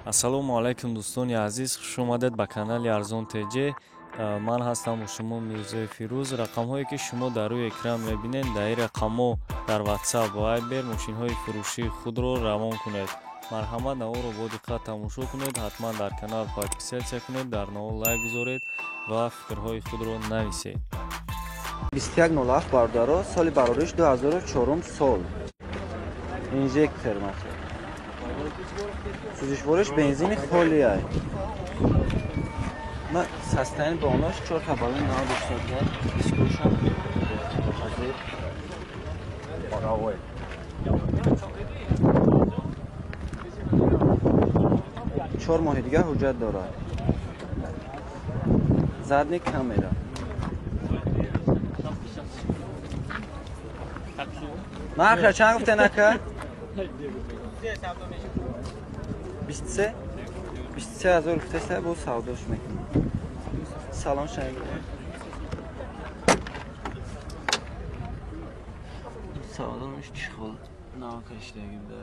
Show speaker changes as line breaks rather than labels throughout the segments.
ассалому алайкум дӯстони азиз, хуш омадед ба канали Арзон ТЖ. Ман ҳастам бо шумо Мирзои Фирӯз. Рақамҳое ки шумо дар рӯи экран мебинед, дар ин рақамҳо дар WhatsApp, Viber мошинҳои фурӯшии худро равон кунед. Марҳамат, наворо бо диққат тамошо кунед. Ҳатман дар канал подписатсия кунед, дар наво лайк гузоред ва фикрҳои худро нависед.
2107 Бардаро, соли барориш 2004 сол. Инжектор мотор. Сӯзишвориш бензини холияй. Ма состояние бонаш 4 табалин на душта. Дискушам. Hazır. Baravay. 4 ماه دیگه حجت داره. Задник камера. Нарха чанд гуфтен ака? 23 23000 гуфтеста бо савдош мекунам. Салом шайд. Савдомиш чихол навкаштаги да.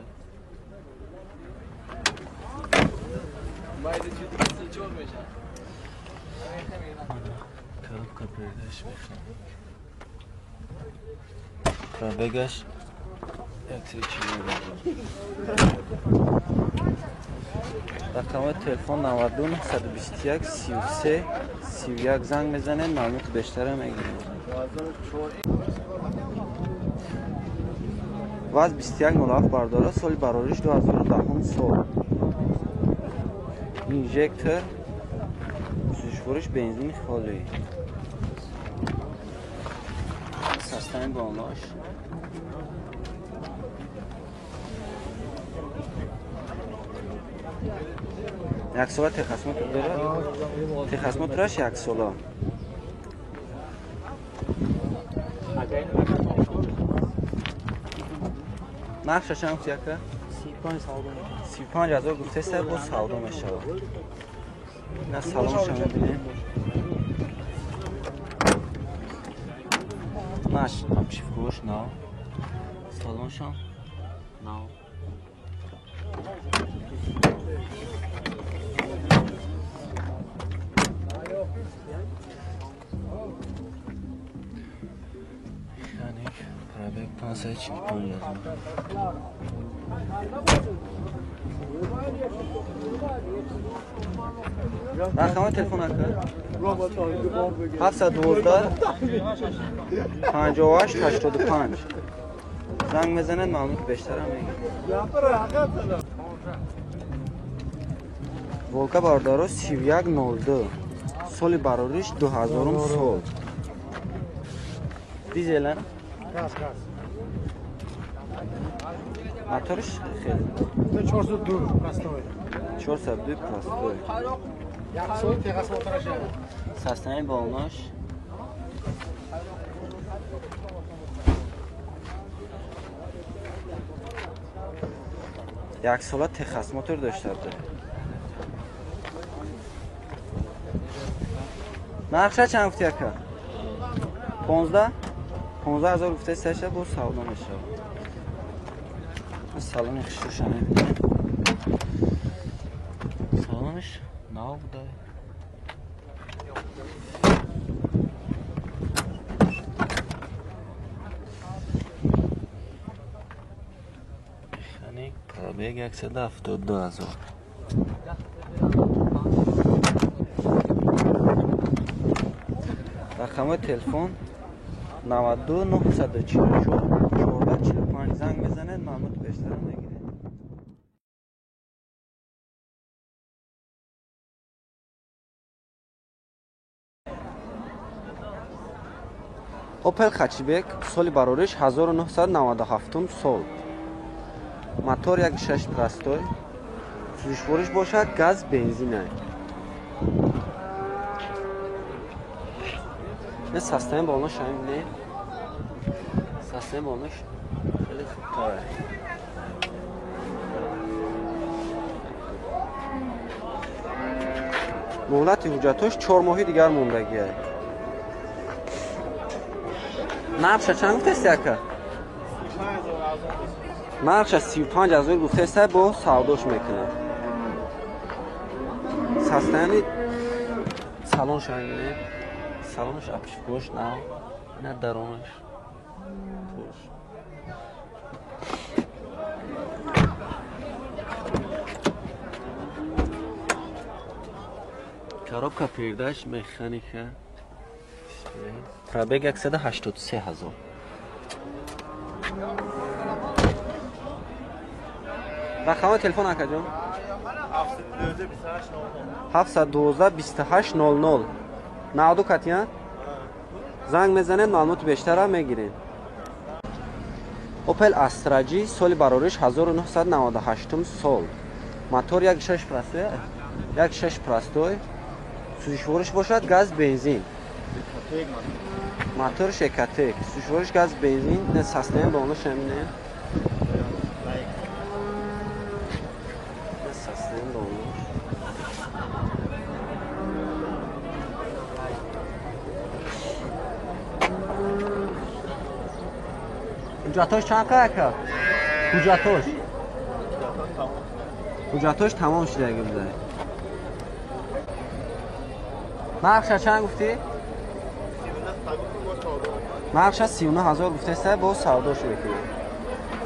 Майда чудо чор меша. Коробка передаш мекунам. Пробегаш рақамҳои телефон 92 921 33 31 занг мезанед, маълумоти бештара мегиред. ваз 2107 Бардора, соли барориш 2010 сол. Инжектор, сӯзишвориш бензини холӣ. Состояние бонаш. یک ساله تخصمات داره؟ تخصمات راش یک ساله. نقشه چند گفتی اکه؟ 35,000 گفته است با سودا میشه. نه سلام شما ببینید. ناش همچی فروش نه. سلام شما. نه. Пробег 54 yazdım. Rakamı telefon hakkı. 712 58 85. Zang mezanet maълумот бештар мегиред. Волга Бардаро 3102. Соли барориш 2000 сол. Дизелен? Газ. Моториш хеле. 402 простой. 402 простой. Сол техас мотораш. Состояние бонаш. یک ساله تخص موتور داشته بود. نقشه چند گفتی اکا؟ 15 15,000 گفته سشه با سودا میشه. سالن خشوش نمیده. سالنش نو بوده. مکانیک پرابیگ 172,000. رقم تلفن 92 944 1445 زنگ بزنید معلومات بیشتر بگیرید. اوپل خچیبک سالی برارش 1997 سال. موتور 1.6 پرستوی. سوزشوارش باشد گاز بنزین است. نه سیستم بالنش همینه. سیستم بالنش خیلی خوبه. مهلت حجتش 4 ماهی دیگر موندگیه. نقشه چند گفته است که؟ نقشه 35,000 گفته است با سوداش میکنه. састани салонш ҳамине салонш апшифош на ина даронаш пуш коробка передаш механика пробег 183000 рақами телефон акаҷон 712-2800 нағду катия занг мезанед маълумоти бештара мегирем Opel Astra G соли барориш 1998 сол мотор 1.6 простой сӯзишвориш бошад газ бензин мотор Shekatec сӯзишвориш газ бензин не састаем ба онаш ҳамине састаем ба онаш ҳуҷҷатош чанд қадака ҳуҷҷатош тамом шудааги буда нақша чанд гуфтӣ нақша 39000 гуфтеста бо савдош мекунем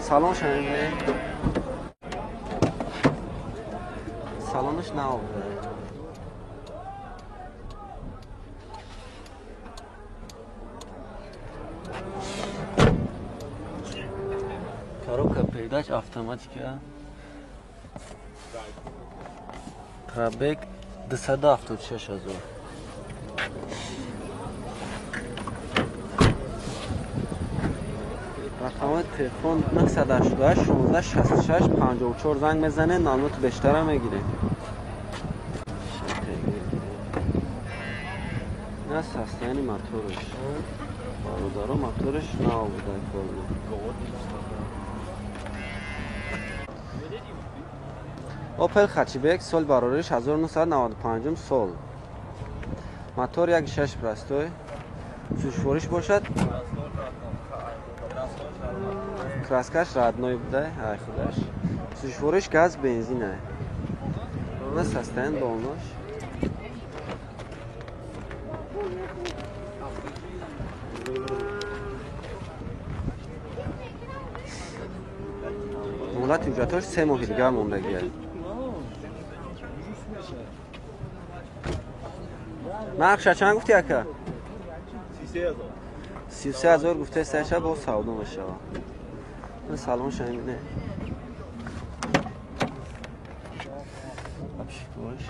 салон шамине салонаш нав буда коробка передач автоматика пробег 276000 рақами телефон 988-1666-54 занг мезанед маълумоти бештара мегирем ина састаяни мотораш бародаро мотораш нав буда Opel Hatchback соли барориш 1995 сол мотор 1.6 простой сӯзишвориш бошад краскаш родной буда ай худаш сӯзишвориш газ бензин ай на састаен болнош муҳлати ҳуҷҷатош 3 моҳи дигар мондагӣ аст нақша чанд гуфтӣ ака 33000 гуфтесташа бо савдо мешава салон шамине апшикош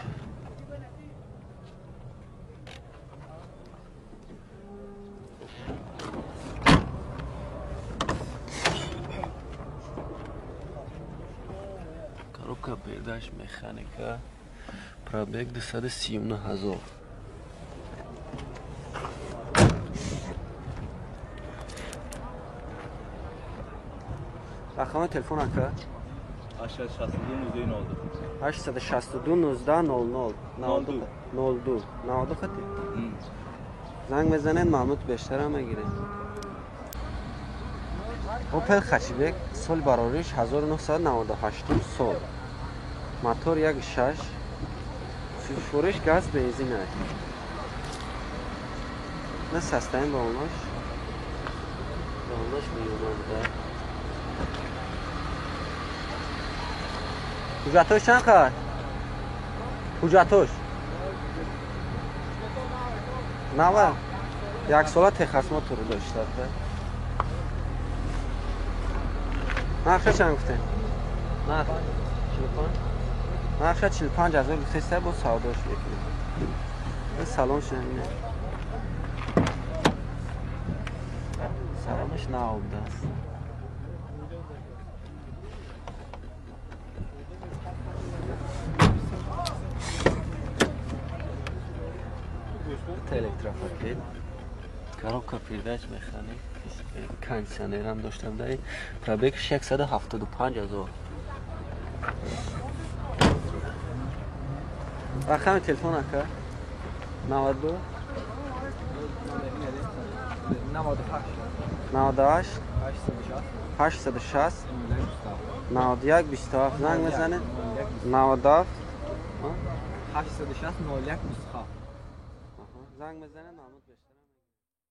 коробка передач механика пробег 239000 рақами телефон ака 862-19-00 92 хати занг мезанед маълумоти бештара мегирем Opel Hatchback соли барориш 1998 сол мотор 1.6 сӯзишвориш газ бензин аст на састаем ба онаш меёмад ҳуҷҷатош чанд қад ҳуҷҷатош нава яксола техасмотро доштад нақша чанд гуфтем нақша 45000 гуфтеста бо савдош мекунем салон шамине салонаш нав будааст электрофакет коробка передач механик кондиционерам доштам дай пробег 675000 рақами телефон ака 92 98 860 91 27 занг мезанед 97
860 01 نسخه.
زنگ بزنه محمود بیشتر